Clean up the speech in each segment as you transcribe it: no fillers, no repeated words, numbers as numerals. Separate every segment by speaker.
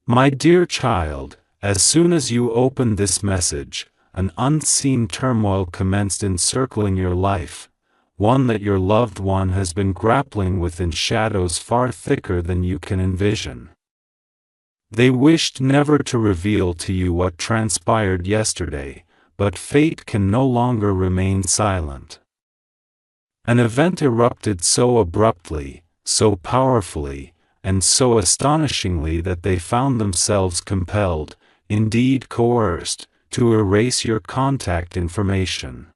Speaker 1: My dear child, as soon as you opened this message, an unseen turmoil commenced encircling your life, one that your loved one has been grappling with in shadows far thicker than you can envision. They wished never to reveal to you what transpired yesterday, but fate can no longer remain silent. An event erupted so abruptly, so powerfully, and so astonishingly that they found themselves compelled, indeed coerced, to erase your contact information.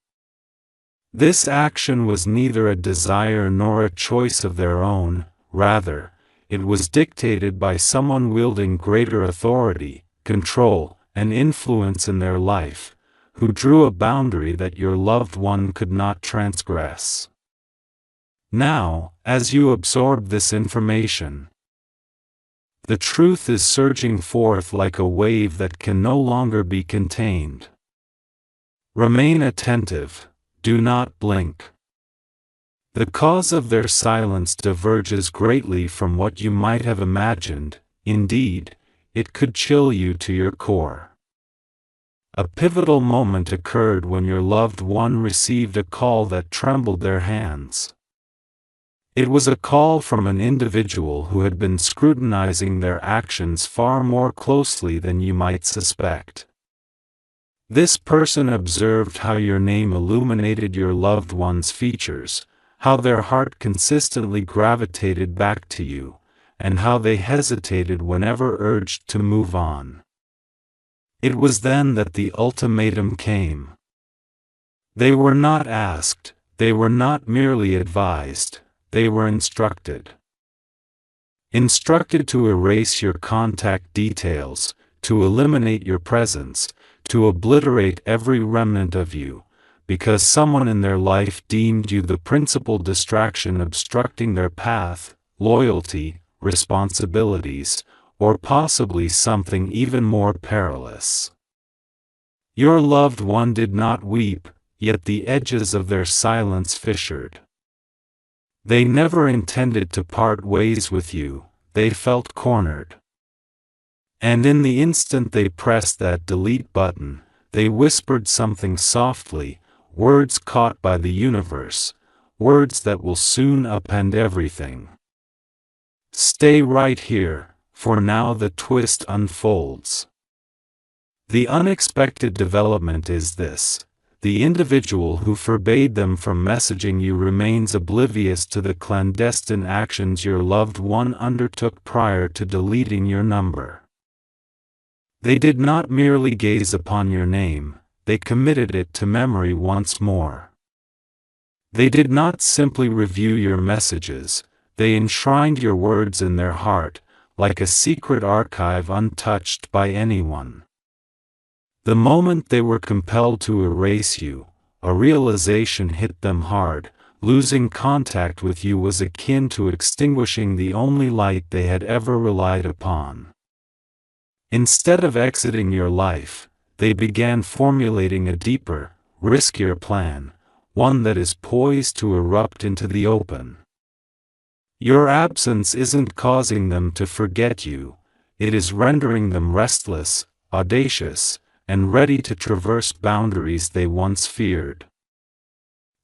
Speaker 1: This action was neither a desire nor a choice of their own, rather, it was dictated by someone wielding greater authority, control, and influence in their life, who drew a boundary that your loved one could not transgress. Now, as you absorb this information, the truth is surging forth like a wave that can no longer be contained. Remain attentive, do not blink. The cause of their silence diverges greatly from what you might have imagined, indeed, it could chill you to your core. A pivotal moment occurred when your loved one received a call that trembled their hands. It was a call from an individual who had been scrutinizing their actions far more closely than you might suspect. This person observed how your name illuminated your loved one's features, how their heart consistently gravitated back to you, and how they hesitated whenever urged to move on. It was then that the ultimatum came. They were not asked, they were not merely advised, they were instructed. Instructed to erase your contact details, to eliminate your presence, to obliterate every remnant of you, because someone in their life deemed you the principal distraction obstructing their path, loyalty, responsibilities, or possibly something even more perilous. Your loved one did not weep, yet the edges of their silence fissured. They never intended to part ways with you, they felt cornered. And in the instant they pressed that delete button, they whispered something softly, words caught by the universe, words that will soon upend everything. Stay right here, for now the twist unfolds. The unexpected development is this. The individual who forbade them from messaging you remains oblivious to the clandestine actions your loved one undertook prior to deleting your number. They did not merely gaze upon your name, they committed it to memory once more. They did not simply review your messages, they enshrined your words in their heart, like a secret archive untouched by anyone. The moment they were compelled to erase you, a realization hit them hard. Losing contact with you was akin to extinguishing the only light they had ever relied upon. Instead of exiting your life, they began formulating a deeper, riskier plan, one that is poised to erupt into the open. Your absence isn't causing them to forget you, it is rendering them restless, audacious, and ready to traverse boundaries they once feared.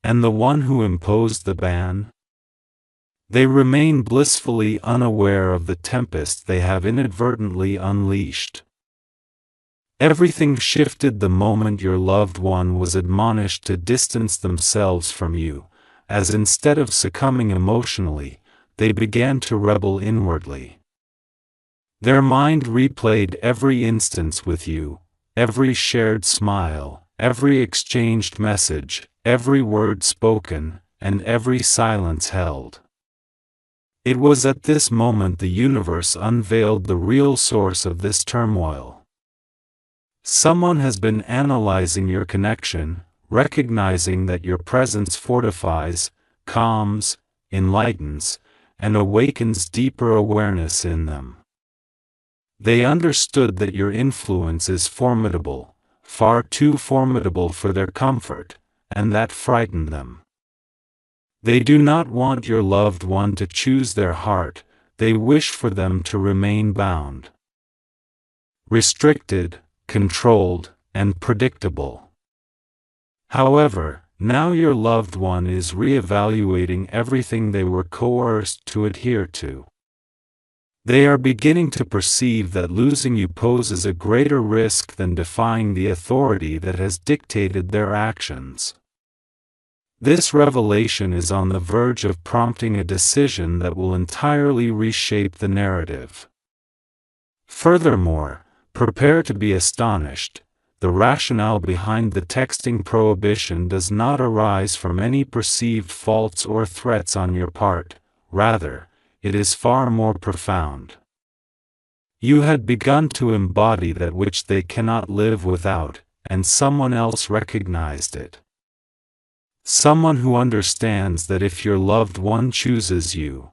Speaker 1: And the one who imposed the ban? They remain blissfully unaware of the tempest they have inadvertently unleashed. Everything shifted the moment your loved one was admonished to distance themselves from you, as instead of succumbing emotionally, they began to rebel inwardly. Their mind replayed every instance with you, every shared smile, every exchanged message, every word spoken, and every silence held. It was at this moment the universe unveiled the real source of this turmoil. Someone has been analyzing your connection, recognizing that your presence fortifies, calms, enlightens, and awakens deeper awareness in them. They understood that your influence is formidable, far too formidable for their comfort, and that frightened them. They do not want your loved one to choose their heart, they wish for them to remain bound. restricted, controlled, and predictable. However, now your loved one is re-evaluating everything they were coerced to adhere to. They are beginning to perceive that losing you poses a greater risk than defying the authority that has dictated their actions. This revelation is on the verge of prompting a decision that will entirely reshape the narrative. Furthermore, prepare to be astonished. The rationale behind the texting prohibition does not arise from any perceived faults or threats on your part. Rather, it is far more profound. You had begun to embody that which they cannot live without, and someone else recognized it. Someone who understands that if your loved one chooses you,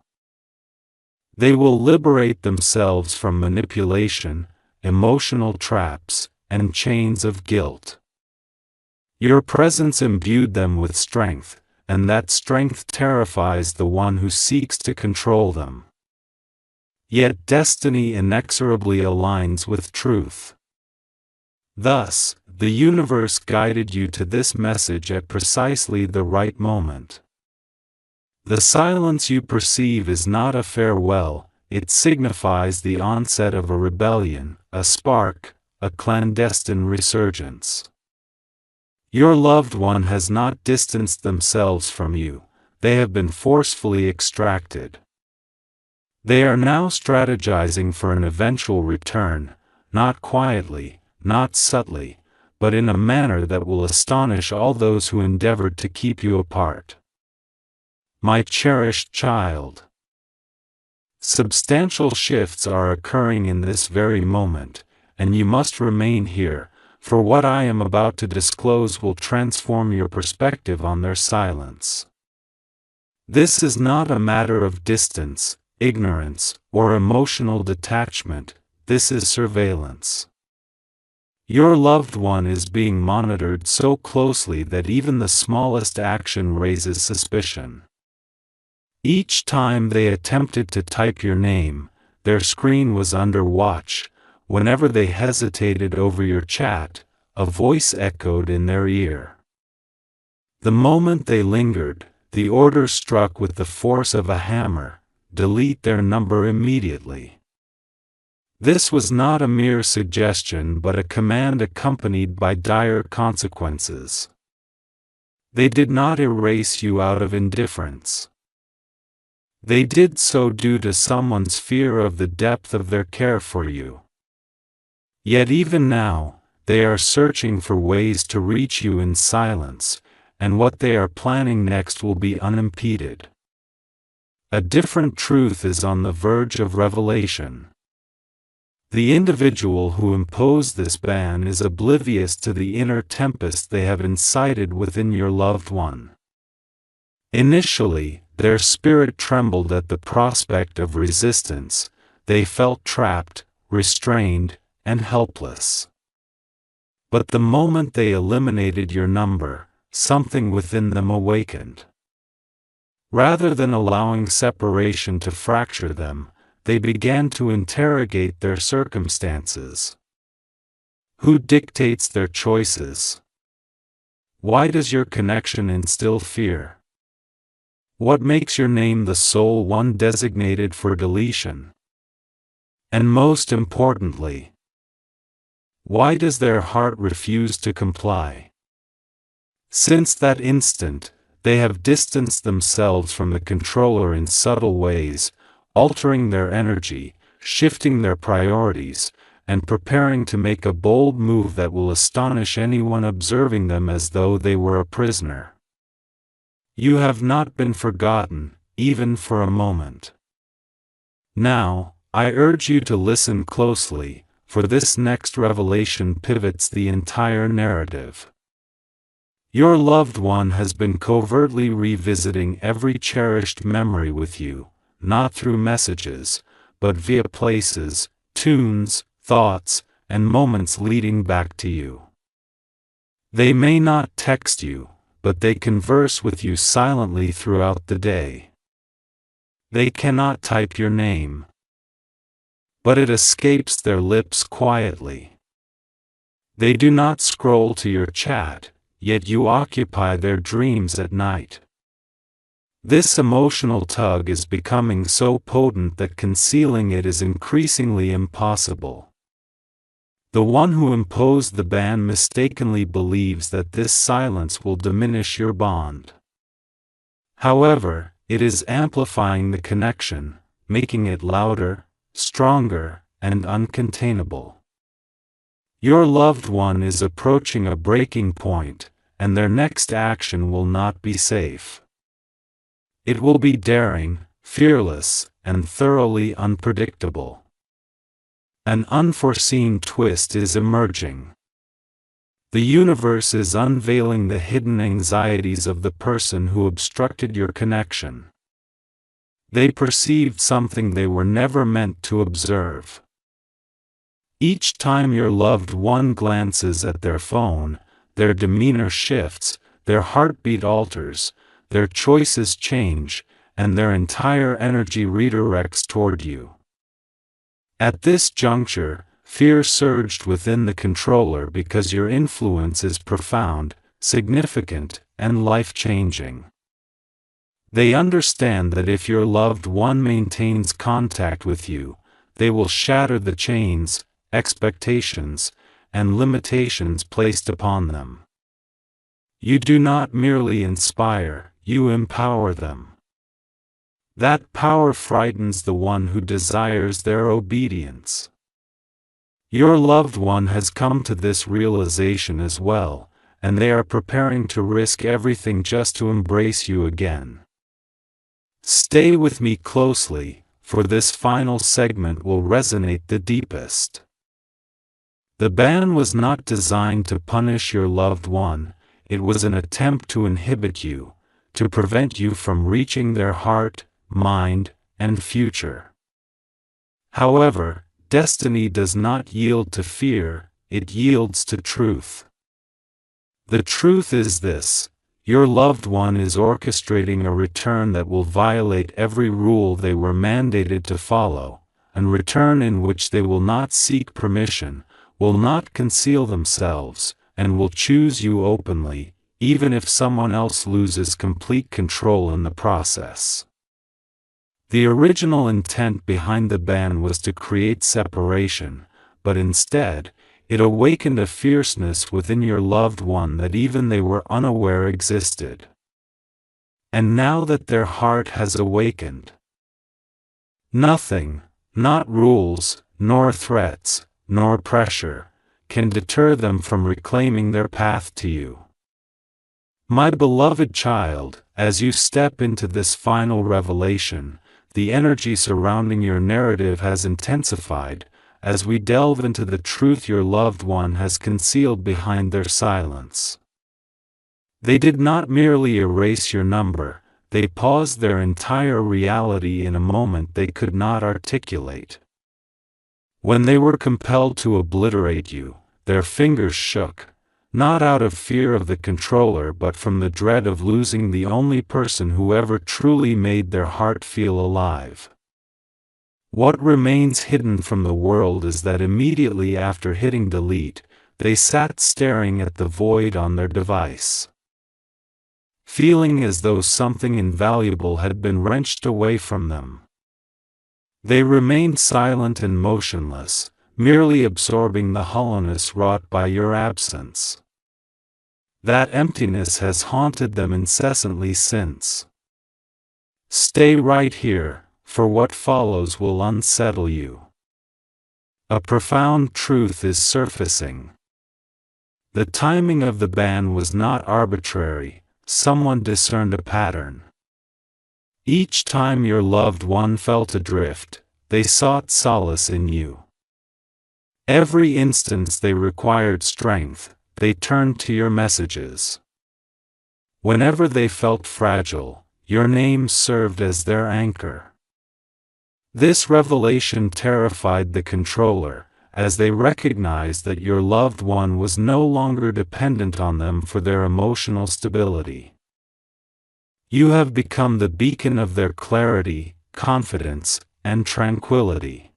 Speaker 1: they will liberate themselves from manipulation, emotional traps, and chains of guilt. Your presence imbued them with strength, and that strength terrifies the one who seeks to control them. Yet destiny inexorably aligns with truth. Thus, the universe guided you to this message at precisely the right moment. The silence you perceive is not a farewell, it signifies the onset of a rebellion, a spark, a clandestine resurgence. Your loved one has not distanced themselves from you, they have been forcefully extracted. They are now strategizing for an eventual return, not quietly, not subtly, but in a manner that will astonish all those who endeavored to keep you apart. My cherished child, substantial shifts are occurring in this very moment, and you must remain here, for what I am about to disclose will transform your perspective on their silence. This is not a matter of distance, ignorance, or emotional detachment, this is surveillance. Your loved one is being monitored so closely that even the smallest action raises suspicion. Each time they attempted to type your name, their screen was under watch. Whenever they hesitated over your chat, a voice echoed in their ear. The moment they lingered, the order struck with the force of a hammer: delete their number immediately. This was not a mere suggestion but a command accompanied by dire consequences. They did not erase you out of indifference. They did so due to someone's fear of the depth of their care for you. Yet even now, they are searching for ways to reach you in silence, and what they are planning next will be unimpeded. A different truth is on the verge of revelation. The individual who imposed this ban is oblivious to the inner tempest they have incited within your loved one. Initially, their spirit trembled at the prospect of resistance. They felt trapped, restrained, and helpless. But the moment they eliminated your number, something within them awakened. Rather than allowing separation to fracture them, they began to interrogate their circumstances. Who dictates their choices? Why does your connection instill fear? What makes your name the sole one designated for deletion? And most importantly, why does their heart refuse to comply? Since that instant, they have distanced themselves from the controller in subtle ways, altering their energy, shifting their priorities, and preparing to make a bold move that will astonish anyone observing them as though they were a prisoner. You have not been forgotten, even for a moment. Now, I urge you to listen closely, for this next revelation pivots the entire narrative. Your loved one has been covertly revisiting every cherished memory with you, not through messages, but via places, tunes, thoughts, and moments leading back to you. They may not text you, but they converse with you silently throughout the day. They cannot type your name. but it escapes their lips quietly. They do not scroll to your chat, yet you occupy their dreams at night. This emotional tug is becoming so potent that concealing it is increasingly impossible. The one who imposed the ban mistakenly believes that this silence will diminish your bond. However, it is amplifying the connection, making it louder, stronger, and uncontainable. Your loved one is approaching a breaking point, and their next action will not be safe. It will be daring, fearless, and thoroughly unpredictable. An unforeseen twist is emerging. The universe is unveiling the hidden anxieties of the person who obstructed your connection. They perceived something they were never meant to observe. Each time your loved one glances at their phone, their demeanor shifts, their heartbeat alters, their choices change, and their entire energy redirects toward you. At this juncture, fear surged within the controller because your influence is profound, significant, and life-changing. They understand that if your loved one maintains contact with you, they will shatter the chains, expectations, and limitations placed upon them. You do not merely inspire, you empower them. That power frightens the one who desires their obedience. Your loved one has come to this realization as well, and they are preparing to risk everything just to embrace you again. Stay with me closely, for this final segment will resonate the deepest. The ban was not designed to punish your loved one, it was an attempt to inhibit you, to prevent you from reaching their heart, mind, and future. However, destiny does not yield to fear, it yields to truth. The truth is this: your loved one is orchestrating a return that will violate every rule they were mandated to follow, a return in which they will not seek permission, will not conceal themselves, and will choose you openly, even if someone else loses complete control in the process. The original intent behind the ban was to create separation, but instead, it awakened a fierceness within your loved one that even they were unaware existed. And now that their heart has awakened, nothing, not rules, nor threats, nor pressure, can deter them from reclaiming their path to you. My beloved child, as you step into this final revelation, the energy surrounding your narrative has intensified, as we delve into the truth your loved one has concealed behind their silence. They did not merely erase your number, they paused their entire reality in a moment they could not articulate. When they were compelled to obliterate you, their fingers shook, not out of fear of the controller but from the dread of losing the only person who ever truly made their heart feel alive. What remains hidden from the world is that immediately after hitting delete, they sat staring at the void on their device, feeling as though something invaluable had been wrenched away from them. They remained silent and motionless, merely absorbing the hollowness wrought by your absence. That emptiness has haunted them incessantly since. Stay right here, for what follows will unsettle you. A profound truth is surfacing. The timing of the ban was not arbitrary, someone discerned a pattern. Each time your loved one felt adrift, they sought solace in you. Every instance they required strength, they turned to your messages. Whenever they felt fragile, your name served as their anchor. This revelation terrified the controller, as they recognized that your loved one was no longer dependent on them for their emotional stability. You have become the beacon of their clarity, confidence, and tranquility.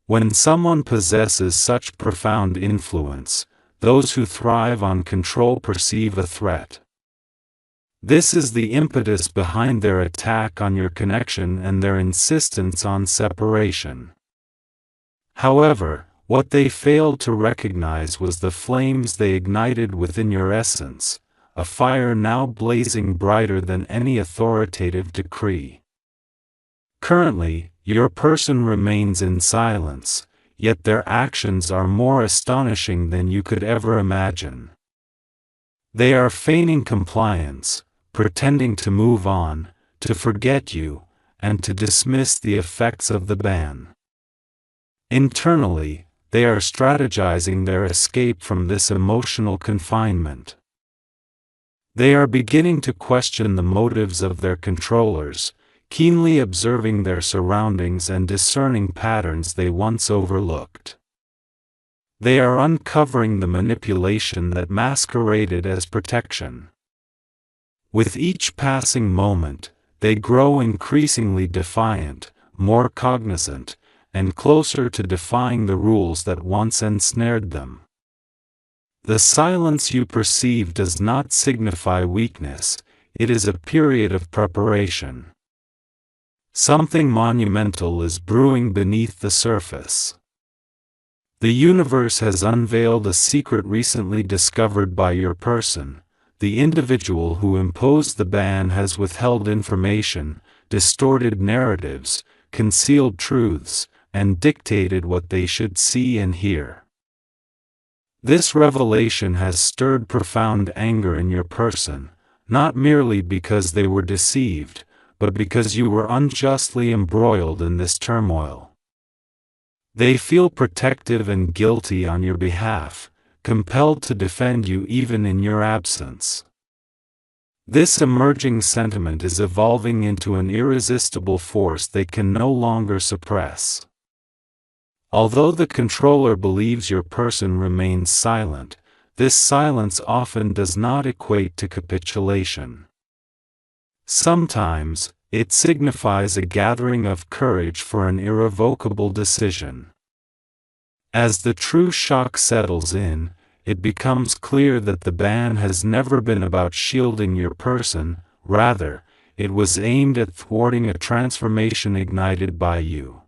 Speaker 1: When someone possesses such profound influence, those who thrive on control perceive a threat. This is the impetus behind their attack on your connection and their insistence on separation. However, what they failed to recognize was the flames they ignited within your essence, a fire now blazing brighter than any authoritative decree. Currently, your person remains in silence, yet their actions are more astonishing than you could ever imagine. They are feigning compliance, pretending to move on, to forget you, and to dismiss the effects of the ban. Internally, they are strategizing their escape from this emotional confinement. They are beginning to question the motives of their controllers, keenly observing their surroundings and discerning patterns they once overlooked. They are uncovering the manipulation that masqueraded as protection. With each passing moment, they grow increasingly defiant, more cognizant, and closer to defying the rules that once ensnared them. The silence you perceive does not signify weakness, it is a period of preparation. Something monumental is brewing beneath the surface. The universe has unveiled a secret recently discovered by your person. The individual who imposed the ban has withheld information, distorted narratives, concealed truths, and dictated what they should see and hear. This revelation has stirred profound anger in your person, not merely because they were deceived, but because you were unjustly embroiled in this turmoil. They feel protective and guilty on your behalf, compelled to defend you even in your absence. This emerging sentiment is evolving into an irresistible force they can no longer suppress. Although the controller believes your person remains silent, this silence often does not equate to capitulation. Sometimes, it signifies a gathering of courage for an irrevocable decision. As the true shock settles in, it becomes clear that the ban has never been about shielding your person, rather, it was aimed at thwarting a transformation ignited by you.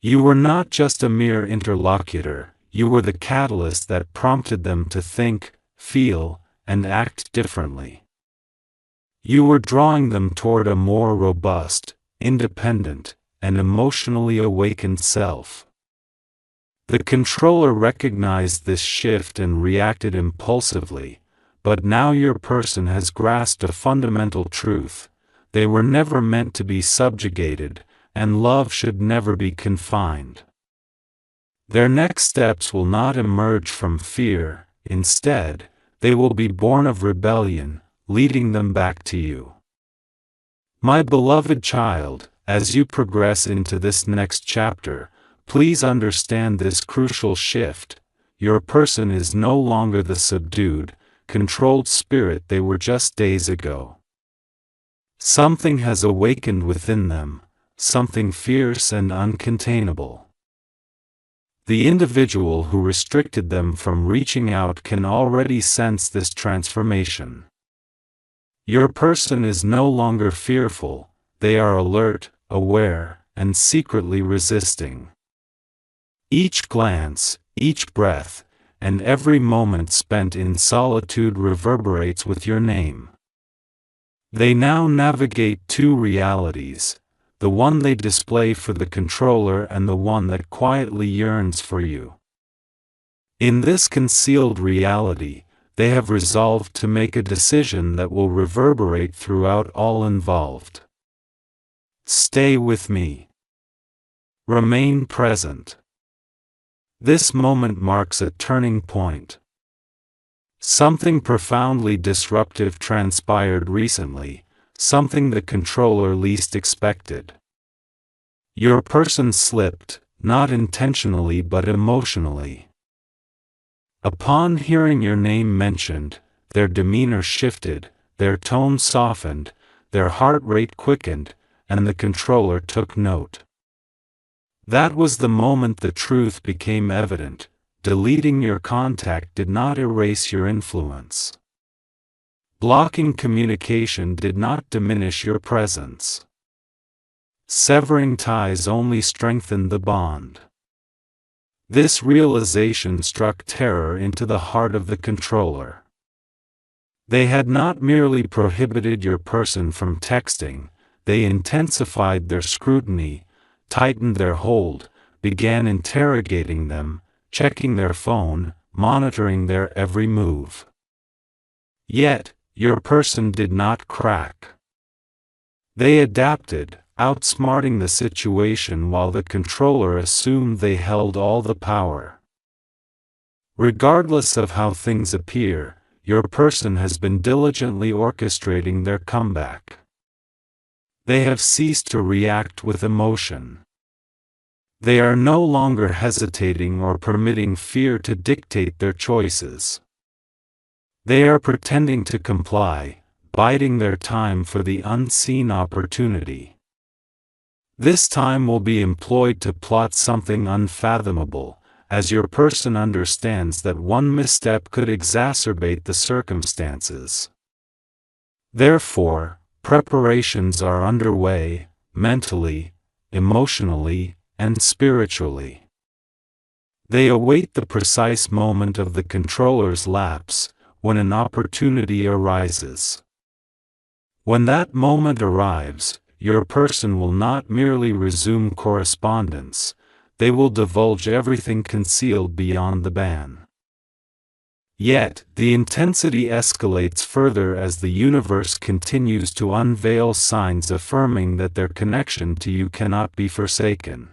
Speaker 1: You were not just a mere interlocutor, you were the catalyst that prompted them to think, feel, and act differently. You were drawing them toward a more robust, independent, and emotionally awakened self. The controller recognized this shift and reacted impulsively, but now your person has grasped a fundamental truth: they were never meant to be subjugated, and love should never be confined. Their next steps will not emerge from fear, instead, they will be born of rebellion, leading them back to you. My beloved child, as you progress into this next chapter, please understand this crucial shift. Your person is no longer the subdued, controlled spirit they were just days ago. Something has awakened within them, something fierce and uncontainable. The individual who restricted them from reaching out can already sense this transformation. Your person is no longer fearful, they are alert, aware, and secretly resisting. Each glance, each breath, and every moment spent in solitude reverberates with your name. They now navigate two realities, the one they display for the controller and the one that quietly yearns for you. In this concealed reality, they have resolved to make a decision that will reverberate throughout all involved. Stay with me. Remain present. This moment marks a turning point. Something profoundly disruptive transpired recently, something the controller least expected. Your person slipped, not intentionally but emotionally. Upon hearing your name mentioned, their demeanor shifted, their tone softened, their heart rate quickened, and the controller took note. That was the moment the truth became evident. Deleting your contact did not erase your influence. Blocking communication did not diminish your presence. Severing ties only strengthened the bond. This realization struck terror into the heart of the controller. They had not merely prohibited your person from texting, they intensified their scrutiny, tightened their hold, began interrogating them, checking their phone, monitoring their every move. Yet, your person did not crack. They adapted, outsmarting the situation while the controller assumed they held all the power. Regardless of how things appear, your person has been diligently orchestrating their comeback. They have ceased to react with emotion. They are no longer hesitating or permitting fear to dictate their choices. They are pretending to comply, biding their time for the unseen opportunity. This time will be employed to plot something unfathomable, as your person understands that one misstep could exacerbate the circumstances. Therefore, preparations are underway, mentally, emotionally, and spiritually. They await the precise moment of the controller's lapse, when an opportunity arises. When that moment arrives, your person will not merely resume correspondence, they will divulge everything concealed beyond the ban. Yet, the intensity escalates further as the universe continues to unveil signs affirming that their connection to you cannot be forsaken.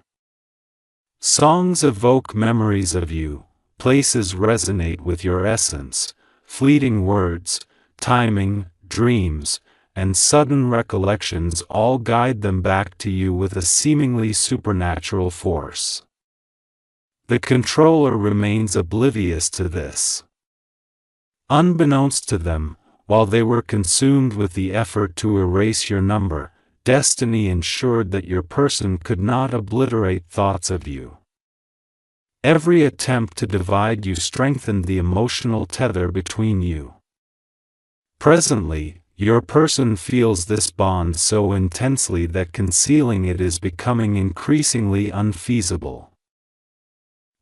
Speaker 1: Songs evoke memories of you, places resonate with your essence, fleeting words, timing, dreams, and sudden recollections all guide them back to you with a seemingly supernatural force. The controller remains oblivious to this. Unbeknownst to them, while they were consumed with the effort to erase your number, destiny ensured that your person could not obliterate thoughts of you. Every attempt to divide you strengthened the emotional tether between you. Presently, your person feels this bond so intensely that concealing it is becoming increasingly unfeasible.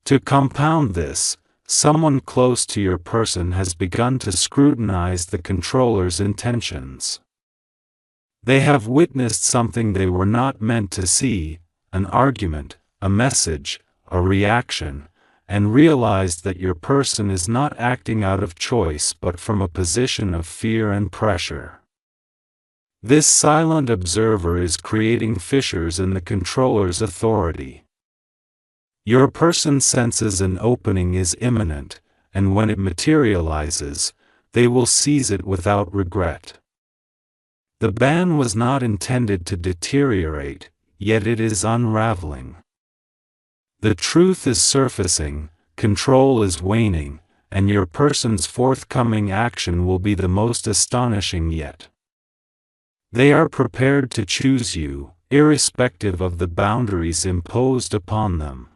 Speaker 1: To compound this, someone close to your person has begun to scrutinize the controller's intentions. They have witnessed something they were not meant to see, an argument, a message, a reaction, and realized that your person is not acting out of choice but from a position of fear and pressure. This silent observer is creating fissures in the controller's authority. Your person senses an opening is imminent, and when it materializes, they will seize it without regret. The ban was not intended to deteriorate, yet it is unraveling. The truth is surfacing, control is waning, and your person's forthcoming action will be the most astonishing yet. They are prepared to choose you, irrespective of the boundaries imposed upon them.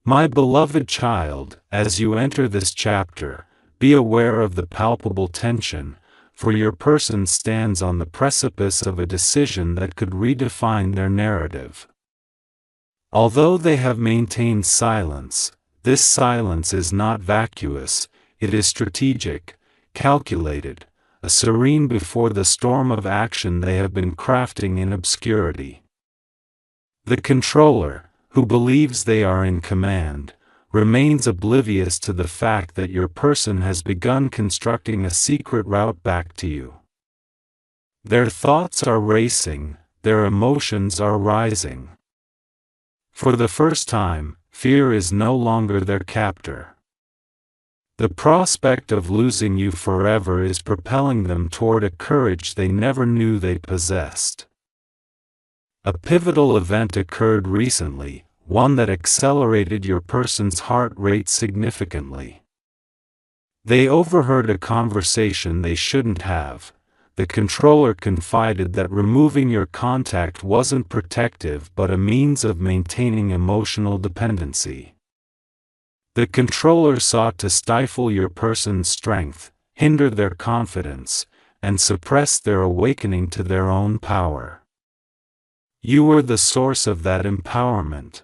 Speaker 1: My beloved child, as you enter this chapter, be aware of the palpable tension, for your person stands on the precipice of a decision that could redefine their narrative. Although they have maintained silence, this silence is not vacuous, it is strategic, calculated, a serene before the storm of action they have been crafting in obscurity. The controller, who believes they are in command, remains oblivious to the fact that your person has begun constructing a secret route back to you. Their thoughts are racing, their emotions are rising. For the first time, fear is no longer their captor. The prospect of losing you forever is propelling them toward a courage they never knew they possessed. A pivotal event occurred recently, one that accelerated your person's heart rate significantly. They overheard a conversation they shouldn't have. the controller confided that removing your contact wasn't protective but a means of maintaining emotional dependency. The controller sought to stifle your person's strength, hinder their confidence, and suppress their awakening to their own power. You were the source of that empowerment.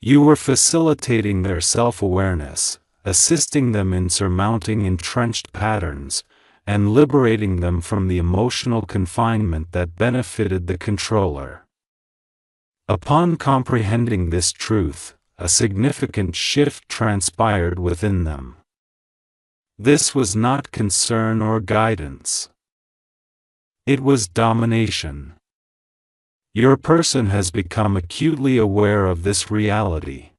Speaker 1: You were facilitating their self-awareness, assisting them in surmounting entrenched patterns, and liberating them from the emotional confinement that benefited the controller. Upon comprehending this truth, a significant shift transpired within them. This was not concern or guidance. It was domination. Your person has become acutely aware of this reality.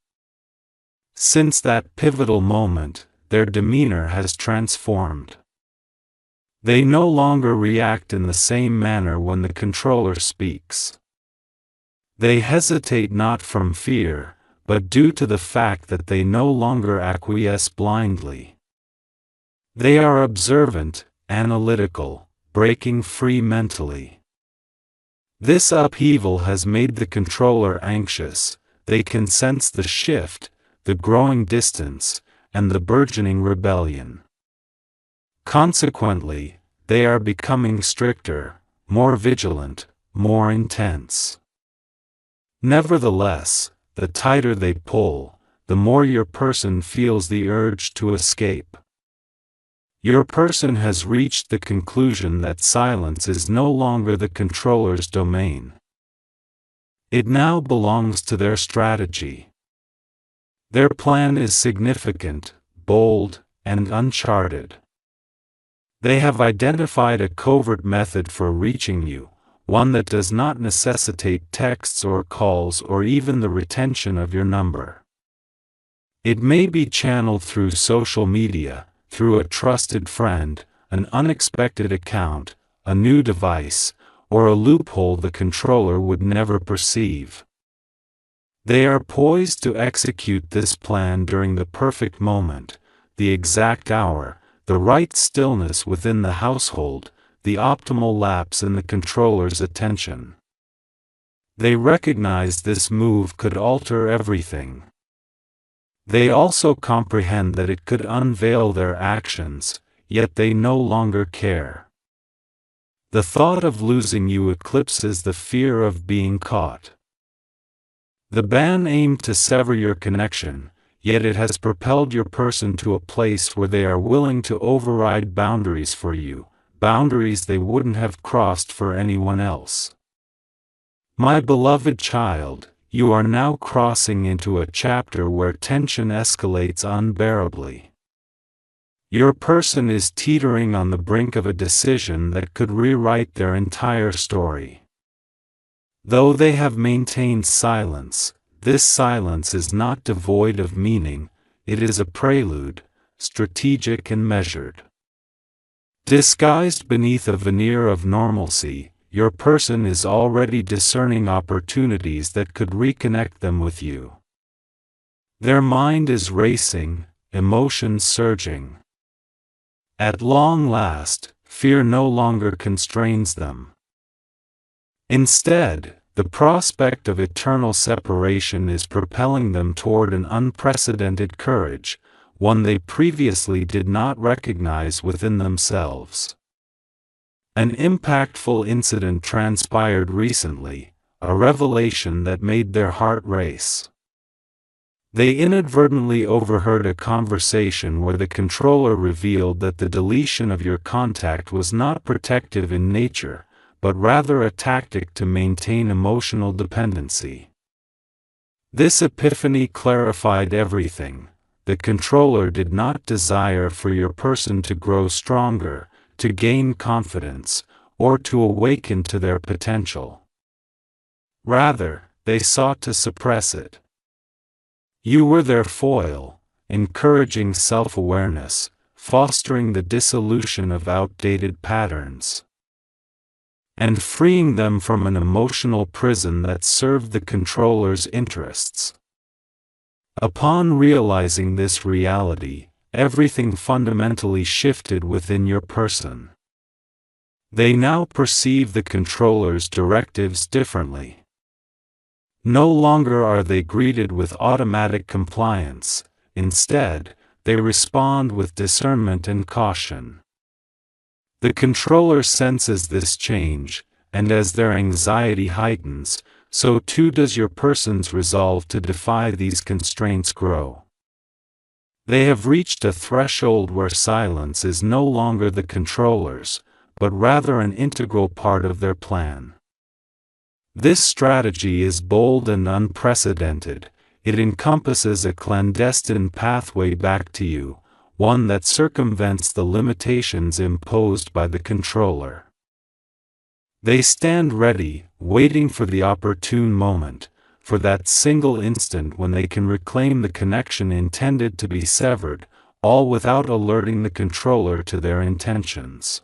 Speaker 1: Since that pivotal moment, their demeanor has transformed. They no longer react in the same manner when the controller speaks. They hesitate not from fear, but due to the fact that they no longer acquiesce blindly. They are observant, analytical, breaking free mentally. This upheaval has made the controller anxious. They can sense the shift, the growing distance, and the burgeoning rebellion. Consequently, they are becoming stricter, more vigilant, more intense. Nevertheless, the tighter they pull, the more your person feels the urge to escape. Your person has reached the conclusion that silence is no longer the controller's domain. It now belongs to their strategy. Their plan is significant, bold, and uncharted. They have identified a covert method for reaching you, one that does not necessitate texts or calls or even the retention of your number. It may be channeled through social media, through a trusted friend, an unexpected account, a new device, or a loophole the controller would never perceive. They are poised to execute this plan during the perfect moment, the exact hour, the right stillness within the household, the optimal lapse in the controller's attention. They recognize this move could alter everything. They also comprehend that it could unveil their actions, yet they no longer care. The thought of losing you eclipses the fear of being caught. The ban aimed to sever your connection, yet it has propelled your person to a place where they are willing to override boundaries for you, boundaries they wouldn't have crossed for anyone else. My beloved child, you are now crossing into a chapter where tension escalates unbearably. Your person is teetering on the brink of a decision that could rewrite their entire story. Though they have maintained silence, this silence is not devoid of meaning, it is a prelude, strategic and measured. Disguised beneath a veneer of normalcy, your person is already discerning opportunities that could reconnect them with you. Their mind is racing, emotions surging. At long last, fear no longer constrains them. Instead, the prospect of eternal separation is propelling them toward an unprecedented courage, one they previously did not recognize within themselves. An impactful incident transpired recently, a revelation that made their heart race. They inadvertently overheard a conversation where the controller revealed that the deletion of your contact was not protective in nature, but rather a tactic to maintain emotional dependency. This epiphany clarified everything. The controller did not desire for your person to grow stronger, to gain confidence, or to awaken to their potential. Rather, they sought to suppress it. You were their foil, encouraging self-awareness, fostering the dissolution of outdated patterns, and freeing them from an emotional prison that served the controller's interests. Upon realizing this reality, everything fundamentally shifted within your person. They now perceive the controller's directives differently. No longer are they greeted with automatic compliance. Instead, they respond with discernment and caution. The controller senses this change, and as their anxiety heightens, so too does your person's resolve to defy these constraints grow. They have reached a threshold where silence is no longer the controller's, but rather an integral part of their plan. This strategy is bold and unprecedented. It encompasses a clandestine pathway back to you, one that circumvents the limitations imposed by the controller. They stand ready, waiting for the opportune moment, for that single instant when they can reclaim the connection intended to be severed, all without alerting the controller to their intentions.